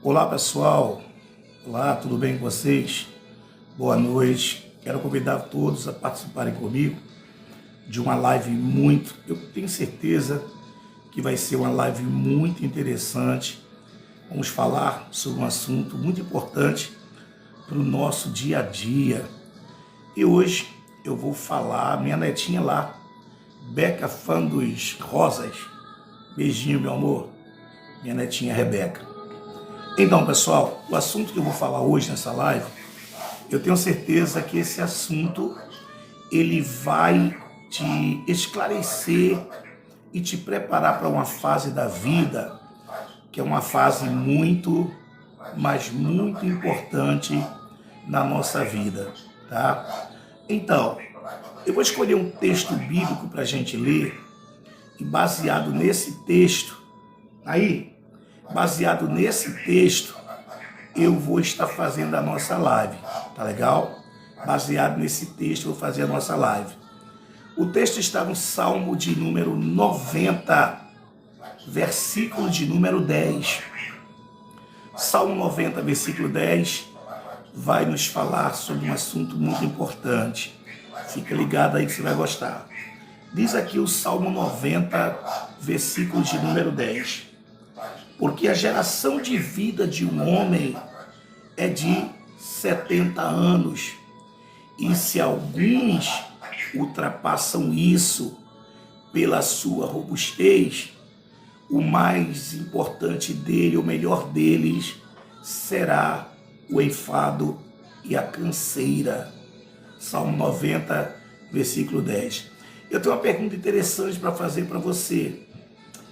Olá pessoal, olá, tudo bem com vocês? Boa noite, quero convidar todos a participarem comigo de uma live eu tenho certeza que vai ser uma live muito interessante. Vamos falar sobre um assunto muito importante para o nosso dia a dia. E hoje eu vou falar, minha netinha lá, Beca, fã dos rosas. Beijinho, meu amor, minha netinha Rebeca. Então, pessoal, o assunto que eu vou falar hoje nessa live, eu tenho certeza que esse assunto ele vai te esclarecer e te preparar para uma fase da vida que é uma fase muito, mas muito importante na nossa vida, tá? Então, eu vou escolher um texto bíblico para a gente ler e baseado nesse texto, baseado nesse texto, eu vou estar fazendo a nossa live, tá legal? Baseado nesse texto, eu vou fazer a nossa live. O texto está no Salmo de número 90, versículo de número 10. Salmo 90, versículo 10, vai nos falar sobre um assunto muito importante. Fica ligado aí que você vai gostar. Diz aqui o Salmo 90, versículo de número 10. Porque a geração de vida de um homem é de 70 anos. E se alguns ultrapassam isso pela sua robustez, o mais importante dele, o melhor deles, será o enfado e a canseira. Salmo 90, versículo 10. Eu tenho uma pergunta interessante para fazer para você.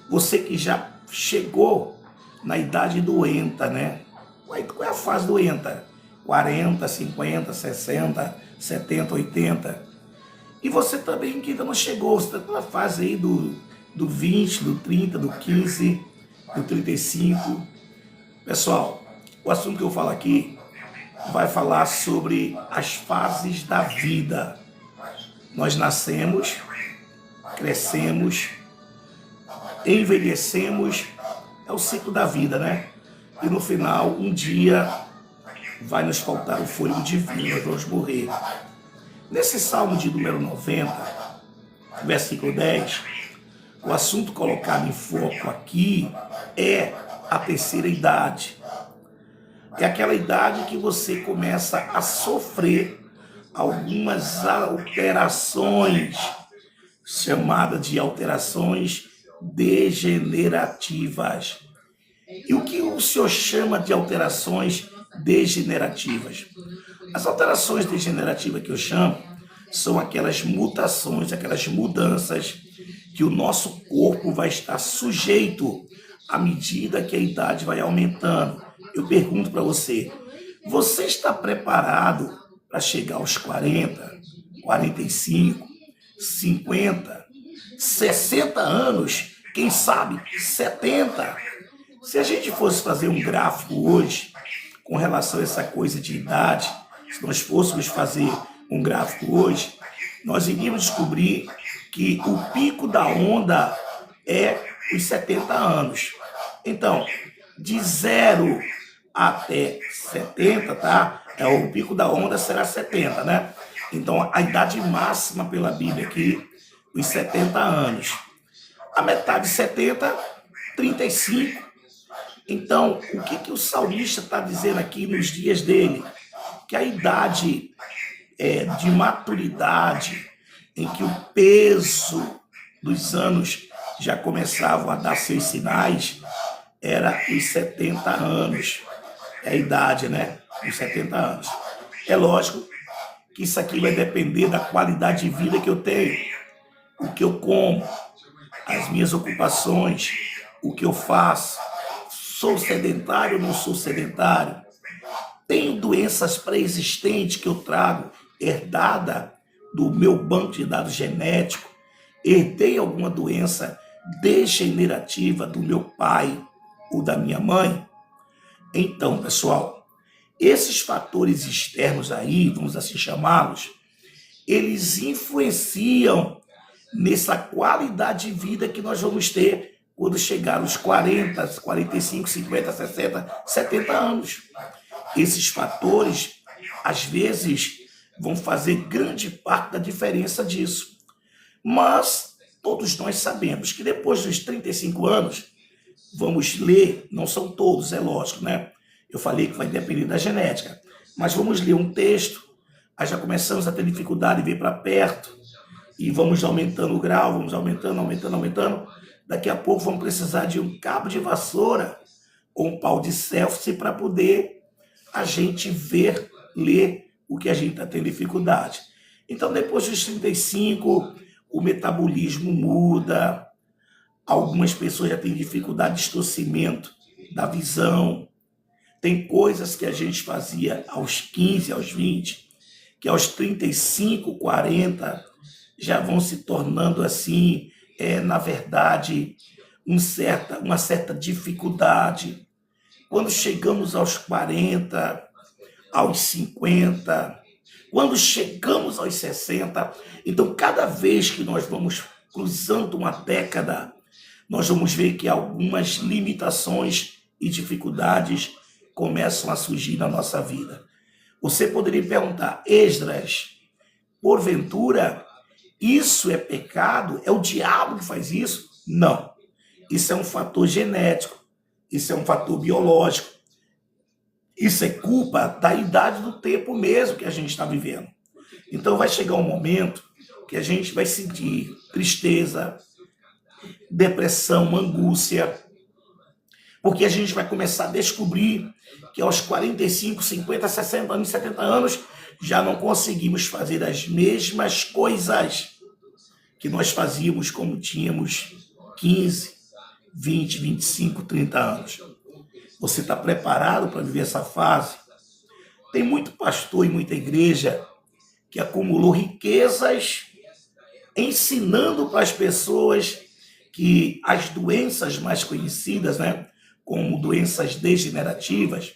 Você que já chegou na idade doenta, né? Qual é a fase doenta? 40, 50, 60, 70, 80. E você também que ainda não chegou, você está na fase aí do 20, do 30, do 15, do 35. Pessoal, o assunto que eu falo aqui vai falar sobre as fases da vida. Nós nascemos, crescemos, envelhecemos, é o ciclo da vida, né? E no final, um dia, vai nos faltar o fôlego de vida, nós vamos morrer. Nesse Salmo de número 90, versículo 10, o assunto colocado em foco aqui é a terceira idade. É aquela idade que você começa a sofrer algumas alterações, chamadas de alterações degenerativas. E o que o senhor chama de alterações degenerativas? As alterações degenerativas que eu chamo são aquelas mutações, aquelas mudanças que o nosso corpo vai estar sujeito à medida que a idade vai aumentando. Eu pergunto para você, você está preparado para chegar aos 40, 45, 50, 60 anos, quem sabe 70? Se a gente fosse fazer um gráfico hoje com relação a essa coisa de idade, se nós fôssemos fazer um gráfico hoje, nós iríamos descobrir que o pico da onda é os 70 anos. Então, de 0 até 70, tá? O pico da onda será 70, né? Então, a idade máxima pela Bíblia aqui, os 70 anos. A metade de 70, 35. Então, o que o salmista está dizendo aqui nos dias dele? Que a idade de maturidade, em que o peso dos anos já começavam a dar seus sinais, era os 70 anos. É a idade, né? Os 70 anos. É lógico que isso aqui vai depender da qualidade de vida que eu tenho, o que eu como, as minhas ocupações, o que eu faço. Sou sedentário ou não sou sedentário? Tenho doenças pré-existentes que eu trago, herdada do meu banco de dados genético? Herdei alguma doença degenerativa do meu pai ou da minha mãe? Então, pessoal, esses fatores externos aí, vamos assim chamá-los, eles influenciam nessa qualidade de vida que nós vamos ter quando chegar aos 40, 45, 50, 60, 70 anos. Esses fatores, às vezes, vão fazer grande parte da diferença disso. Mas todos nós sabemos que depois dos 35 anos, vamos ler, não são todos, é lógico, né? Eu falei que vai depender da genética, mas vamos ler um texto, aí já começamos a ter dificuldade de vir para perto, e vamos aumentando o grau, vamos aumentando, aumentando, aumentando. Daqui a pouco vamos precisar de um cabo de vassoura ou um pau de selfie para poder a gente ver, ler o que a gente está tendo dificuldade. Então, depois dos 35, o metabolismo muda, algumas pessoas já têm dificuldade de distorcimento da visão, tem coisas que a gente fazia aos 15, aos 20, que aos 35, 40, já vão se tornando assim, na verdade, uma certa dificuldade. Quando chegamos aos 40, aos 50, quando chegamos aos 60, então cada vez que nós vamos cruzando uma década, nós vamos ver que algumas limitações e dificuldades começam a surgir na nossa vida. Você poderia perguntar, Esdras, porventura, isso é pecado? É o diabo que faz isso? Não. Isso é um fator genético, isso é um fator biológico, isso é culpa da idade do tempo mesmo que a gente está vivendo. Então vai chegar um momento que a gente vai sentir tristeza, depressão, angústia, porque a gente vai começar a descobrir que aos 45, 50, 60 anos, 70 anos, já não conseguimos fazer as mesmas coisas que nós fazíamos quando tínhamos 15, 20, 25, 30 anos. Você está preparado para viver essa fase? Tem muito pastor e muita igreja que acumulou riquezas ensinando para as pessoas que as doenças mais conhecidas, né, como doenças degenerativas,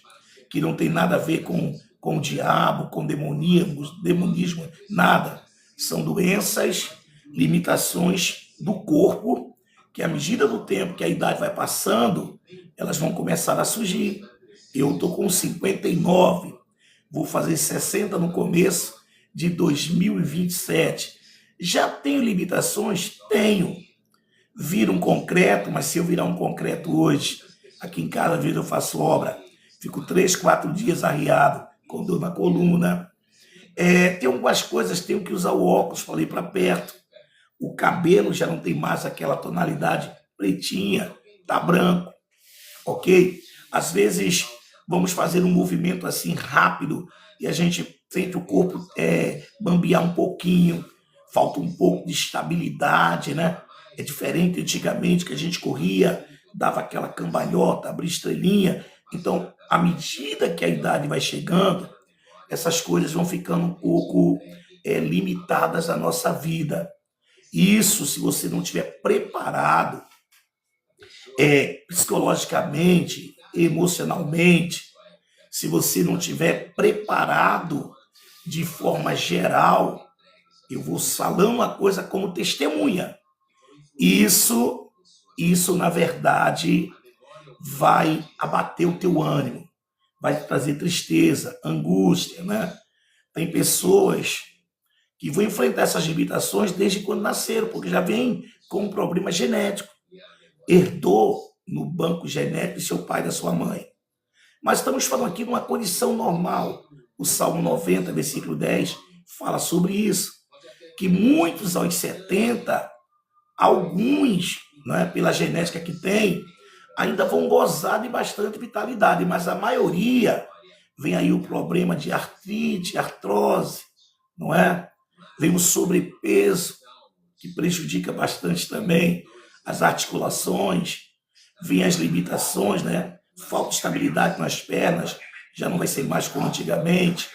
que não tem nada a ver com o diabo, com demonismo, nada. São doenças, limitações do corpo, que à medida do tempo que a idade vai passando, elas vão começar a surgir. Eu estou com 59, vou fazer 60 no começo de 2027. Já tenho limitações? Tenho. Viro um concreto, mas se eu virar um concreto hoje, aqui em casa, às vezes eu faço obra, fico 3, 4 dias arriado, com dor na coluna. Tem algumas coisas, tenho que usar o óculos para ir para perto. O cabelo já não tem mais aquela tonalidade pretinha, tá branco, ok? Às vezes vamos fazer um movimento assim rápido e a gente sente o corpo bambear um pouquinho, falta um pouco de estabilidade, né? É diferente antigamente que a gente corria, dava aquela cambalhota, abria estrelinha. Então, à medida que a idade vai chegando, essas coisas vão ficando um pouco limitadas à nossa vida. Isso, se você não estiver preparado psicologicamente, emocionalmente, se você não estiver preparado de forma geral, eu vou falando uma coisa como testemunha. Isso, na verdade, vai abater o teu ânimo, vai te trazer tristeza, angústia, né? Tem pessoas que vão enfrentar essas limitações desde quando nasceram, porque já vem com um problema genético. Herdou no banco genético de seu pai e da sua mãe. Mas estamos falando aqui de uma condição normal. O Salmo 90, versículo 10, fala sobre isso. Que muitos aos 70, alguns, né, pela genética que tem, ainda vão gozar de bastante vitalidade, mas a maioria vem aí o problema de artrite, artrose, não é? Vem o sobrepeso, que prejudica bastante também as articulações, vem as limitações, né? Falta de estabilidade nas pernas, já não vai ser mais como antigamente,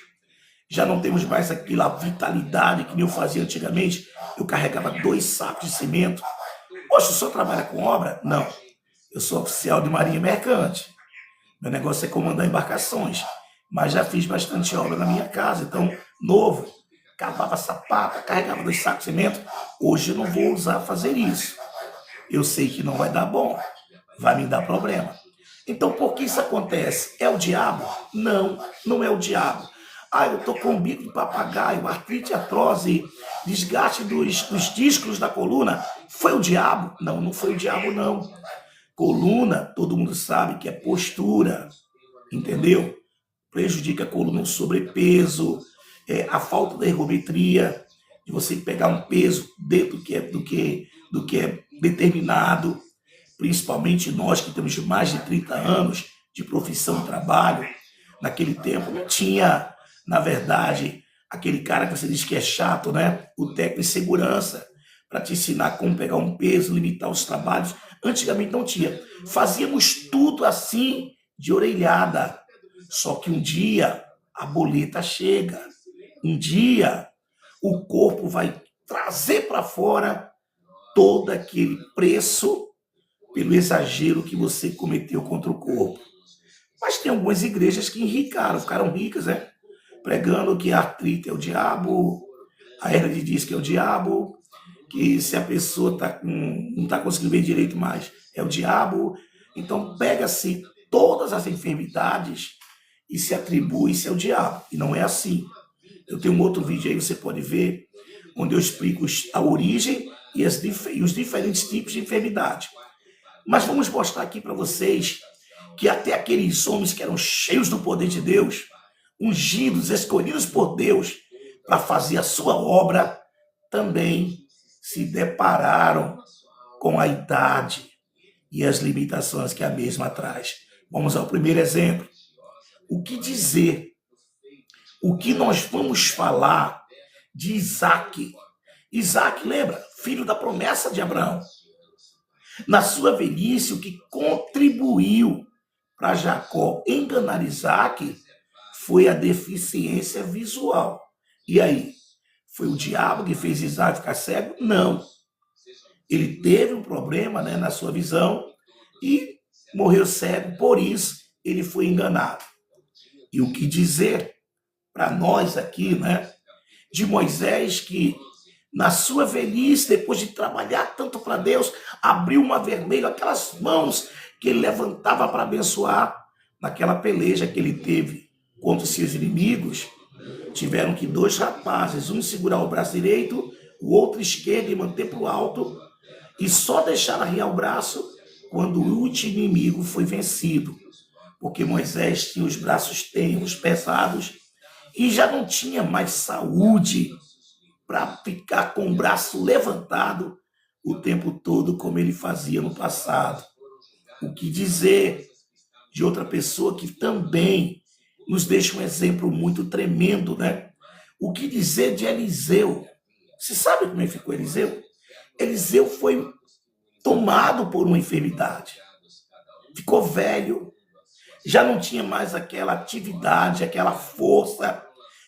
já não temos mais aquela vitalidade que eu fazia antigamente. Eu carregava 2 sacos de cimento. Poxa, o senhor trabalha com obra? Não. Eu sou oficial de marinha mercante. Meu negócio é comandar embarcações. Mas já fiz bastante obra na minha casa. Então, novo, cavava sapato, carregava 2 sacos de cimento. Hoje eu não vou usar fazer isso. eu sei que não vai dar bom, vai me dar problema. Então, por que isso acontece? É o diabo? Não, não é o diabo. Ah, eu estou com um bico de papagaio, artrite atrose, desgaste dos discos da coluna. Foi o diabo? Não, não foi o diabo, não. Coluna, todo mundo sabe que é postura, entendeu? Prejudica a coluna, o sobrepeso, a falta da ergometria, de você pegar um peso dentro do que é determinado, principalmente nós que temos mais de 30 anos de profissão e trabalho. Naquele tempo não tinha, na verdade, aquele cara que você diz que é chato, né? O técnico de segurança, para te ensinar como pegar um peso, limitar os trabalhos. Antigamente não tinha. Fazíamos tudo assim, de orelhada. Só que um dia a boleta chega. Um dia o corpo vai trazer para fora todo aquele preço pelo exagero que você cometeu contra o corpo. Mas tem algumas igrejas que enricaram, ficaram ricas, né? Pregando que a artrite é o diabo, a hernia de disco é o diabo, que se a pessoa não está conseguindo ver direito mais, é o diabo. Então pega-se todas as enfermidades e se atribui isso ao diabo. E não é assim. Eu tenho um outro vídeo aí, você pode ver, onde eu explico a origem e os diferentes tipos de enfermidade. Mas vamos mostrar aqui para vocês que até aqueles homens que eram cheios do poder de Deus, ungidos, escolhidos por Deus para fazer a sua obra, também se depararam com a idade e as limitações que a mesma traz. Vamos ao primeiro exemplo. O que dizer? O que nós vamos falar de Isaac? Isaac, lembra? Filho da promessa de Abraão. Na sua velhice, o que contribuiu para Jacó enganar Isaac foi a deficiência visual. E aí? Foi o diabo que fez Isaac ficar cego? Não. Ele teve um problema, né, na sua visão e morreu cego, por isso ele foi enganado. E o que dizer para nós aqui, né, de Moisés, que na sua velhice, depois de trabalhar tanto para Deus, abriu o mar vermelho, aquelas mãos que ele levantava para abençoar, naquela peleja que ele teve contra os seus inimigos, tiveram que dois rapazes, um segurar o braço direito, o outro esquerdo e manter para o alto, e só deixar arriar o braço quando o último inimigo foi vencido, porque Moisés tinha os braços tenros, pesados, e já não tinha mais saúde para ficar com o braço levantado o tempo todo, como ele fazia no passado. O que dizer de outra pessoa que também nos deixa um exemplo muito tremendo, né? O que dizer de Eliseu? Você sabe como é que ficou Eliseu? Eliseu foi tomado por uma enfermidade. Ficou velho, já não tinha mais aquela atividade, aquela força.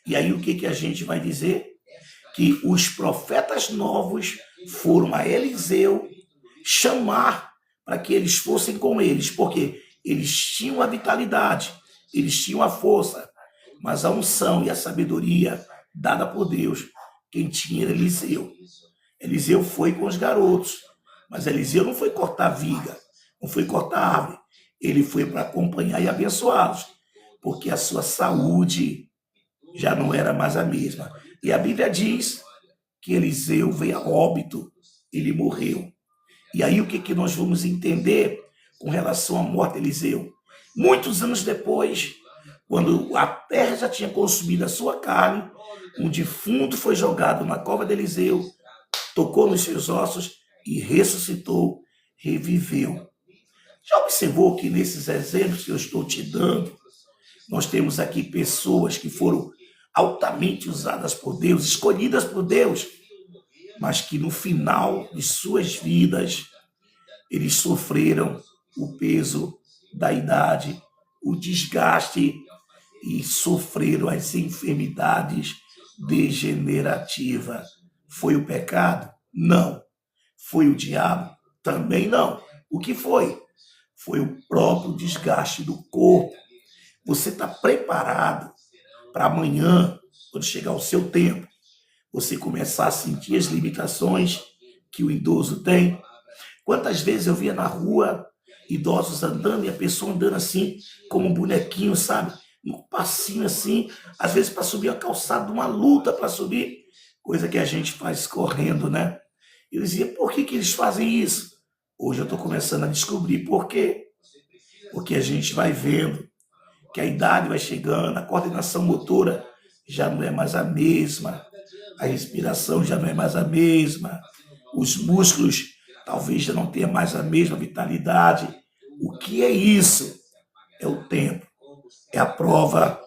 E aí o que a gente vai dizer? Que os profetas novos foram a Eliseu chamar para que eles fossem com eles, porque eles tinham a vitalidade, eles tinham a força, mas a unção e a sabedoria dada por Deus, quem tinha era Eliseu. Eliseu foi com os garotos, mas Eliseu não foi cortar viga, não foi cortar árvore, ele foi para acompanhar e abençoá-los, porque a sua saúde já não era mais a mesma. E a Bíblia diz que Eliseu veio a óbito, ele morreu. E aí o que nós vamos entender com relação à morte de Eliseu? Muitos anos depois, quando a terra já tinha consumido a sua carne, um defunto foi jogado na cova de Eliseu, tocou nos seus ossos e ressuscitou, reviveu. Já observou que nesses exemplos que eu estou te dando, nós temos aqui pessoas que foram altamente usadas por Deus, escolhidas por Deus, mas que no final de suas vidas, eles sofreram o peso da idade, o desgaste e sofreram as enfermidades degenerativas. Foi o pecado? Não. Foi o diabo? Também não. O que foi? Foi o próprio desgaste do corpo. Você está preparado para amanhã, quando chegar o seu tempo, você começar a sentir as limitações que o idoso tem? Quantas vezes eu via na rua idosos andando e a pessoa andando assim, como um bonequinho, sabe? Um passinho assim, às vezes para subir a calçada, uma luta para subir, coisa que a gente faz correndo, né? Eu dizia, por que eles fazem isso? Hoje eu estou começando a descobrir por quê. Porque a gente vai vendo que a idade vai chegando, a coordenação motora já não é mais a mesma, a respiração já não é mais a mesma, os músculos talvez já não tenham mais a mesma vitalidade. O que é isso? É o tempo, é a prova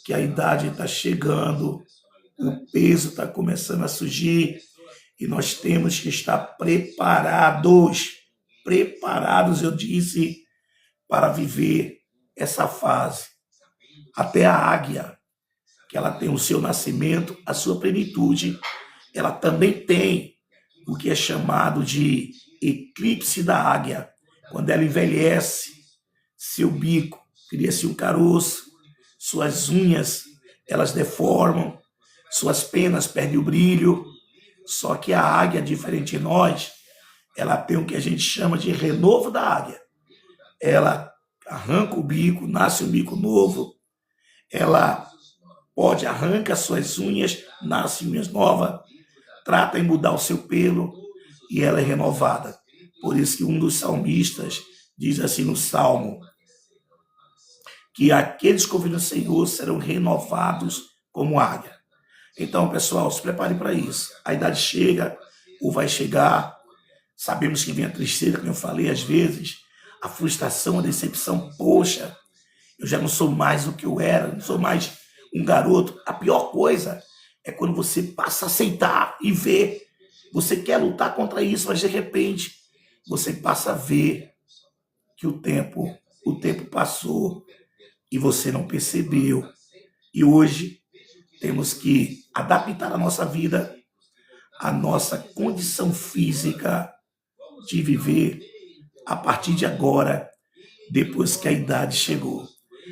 que a idade está chegando, o peso está começando a surgir e nós temos que estar preparados, eu disse, para viver essa fase. Até a águia, que ela tem o seu nascimento, a sua plenitude, ela também tem o que é chamado de eclipse da águia. Quando ela envelhece, seu bico cria-se um caroço, suas unhas elas deformam, suas penas perdem o brilho. Só que a águia, diferente de nós, ela tem o que a gente chama de renovo da águia. Ela arranca o bico, nasce um bico novo, ela pode arranca suas unhas, nasce unhas novas, trata em mudar o seu pelo e ela é renovada. Por isso que um dos salmistas diz assim no Salmo, que aqueles que ouvirem o Senhor serão renovados como águia. Então, pessoal, se prepare para isso. A idade chega, ou vai chegar. Sabemos que vem a tristeza, como eu falei, às vezes, a frustração, a decepção. Poxa, eu já não sou mais o que eu era, não sou mais um garoto. A pior coisa é quando você passa a aceitar e ver. Você quer lutar contra isso, mas de repente você passa a ver que o tempo passou e você não percebeu. E hoje temos que adaptar a nossa vida, a nossa condição física de viver a partir de agora, depois que a idade chegou.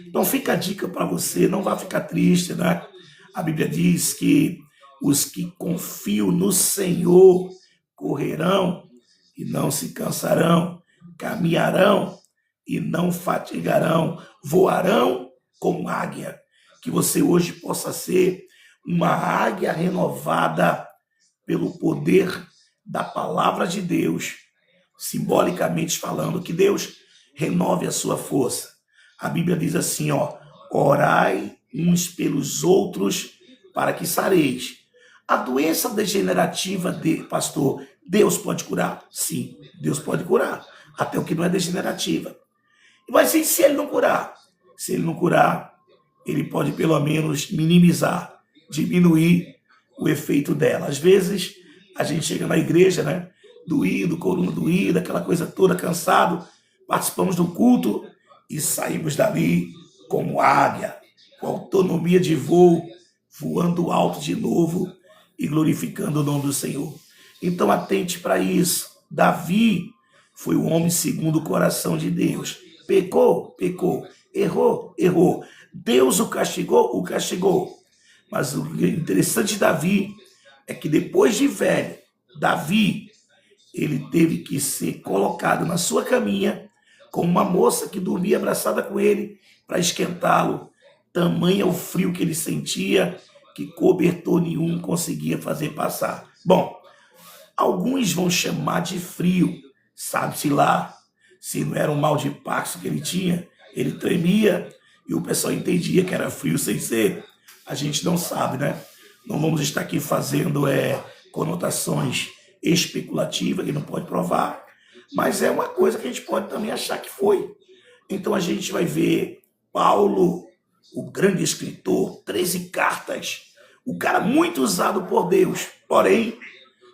Então fica a dica para você, não vá ficar triste, né? A Bíblia diz que os que confiam no Senhor correrão e não se cansarão, caminharão e não fatigarão, voarão como águia. Que você hoje possa ser uma águia renovada pelo poder da palavra de Deus, simbolicamente falando, que Deus renove a sua força. A Bíblia diz assim, orai uns pelos outros para que sareis. A doença degenerativa, pastor, Deus pode curar? Sim, Deus pode curar, até o que não é degenerativa. Mas e se ele não curar? Se ele não curar, ele pode pelo menos minimizar, diminuir o efeito dela. Às vezes, a gente chega na igreja, né? Doído, coluna doída, aquela coisa toda, cansado, participamos do culto e saímos dali como águia, com autonomia de voo, voando alto de novo e glorificando o nome do Senhor. Então, atente para isso. Davi foi o homem segundo o coração de Deus. Pecou, errou. Deus o castigou. Mas o interessante de Davi é que depois de velho, Davi, ele teve que ser colocado na sua caminha com uma moça que dormia abraçada com ele para esquentá-lo. Tamanho é o frio que ele sentia que cobertor nenhum conseguia fazer passar. Bom, alguns vão chamar de frio, sabe-se lá, se não era um mal de Parkinson que ele tinha, ele tremia e o pessoal entendia que era frio sem ser. A gente não sabe, né? Não vamos estar aqui fazendo conotações especulativas que não pode provar, mas é uma coisa que a gente pode também achar que foi. Então a gente vai ver Paulo, o grande escritor, 13 cartas, o cara muito usado por Deus, porém,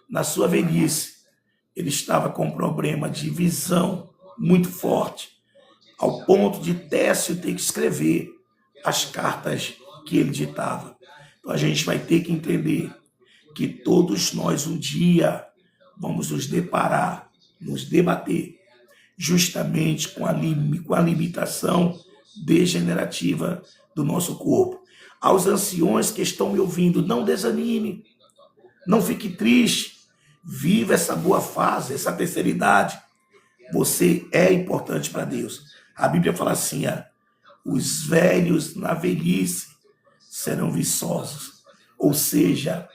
na sua velhice, ele estava com um problema de visão muito forte, ao ponto de Técio ter que escrever as cartas que ele ditava. Então a gente vai ter que entender que todos nós um dia vamos nos deparar, nos debater justamente com a limitação degenerativa do nosso corpo. Aos anciões que estão me ouvindo, não desanime, não fique triste, viva essa boa fase, essa terceira idade. Você é importante para Deus. A Bíblia fala assim, os velhos na velhice serão viçosos. Ou seja,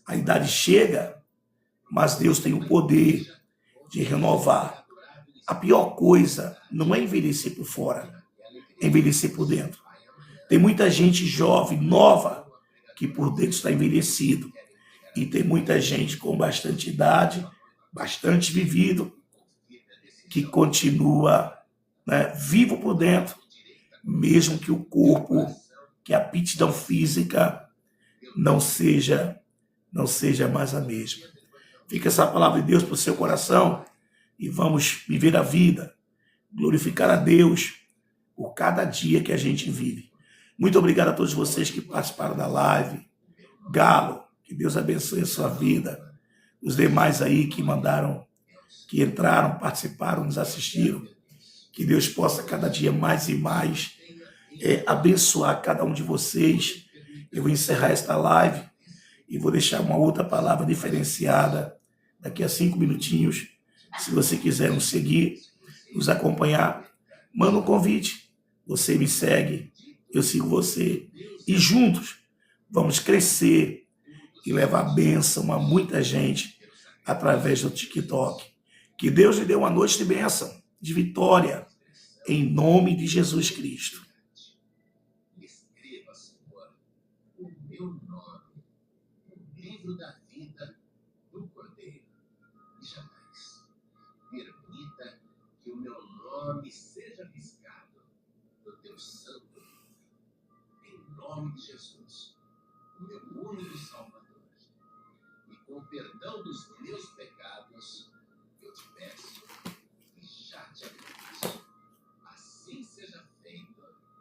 a idade chega, mas Deus tem o poder de renovar. A pior coisa não é envelhecer por fora, é envelhecer por dentro. Tem muita gente jovem, nova, que por dentro está envelhecido. E tem muita gente com bastante idade, bastante vivido, que continua, né, vivo por dentro, mesmo que o corpo, que a aptidão física não seja mais a mesma. Fica essa palavra de Deus para o seu coração e vamos viver a vida, glorificar a Deus por cada dia que a gente vive. Muito obrigado a todos vocês que participaram da live. Galo, que Deus abençoe a sua vida. Os demais aí que mandaram, que entraram, participaram, nos assistiram. Que Deus possa cada dia mais e mais abençoar cada um de vocês. Eu vou encerrar esta live e vou deixar uma outra palavra diferenciada daqui a 5 minutinhos. Se você quiser nos seguir, nos acompanhar, manda um convite. Você me segue, eu sigo você. E juntos vamos crescer e levar bênção a muita gente através do TikTok. Que Deus lhe dê uma noite de bênção, de vitória, em nome de Jesus Cristo. Escreva, Senhor, o meu nome no livro da vida do Cordeiro. E jamais permita que o meu nome seja riscado do teu santo livro. Em nome de Jesus, o meu único Salvador. E com o perdão dos meus pecados,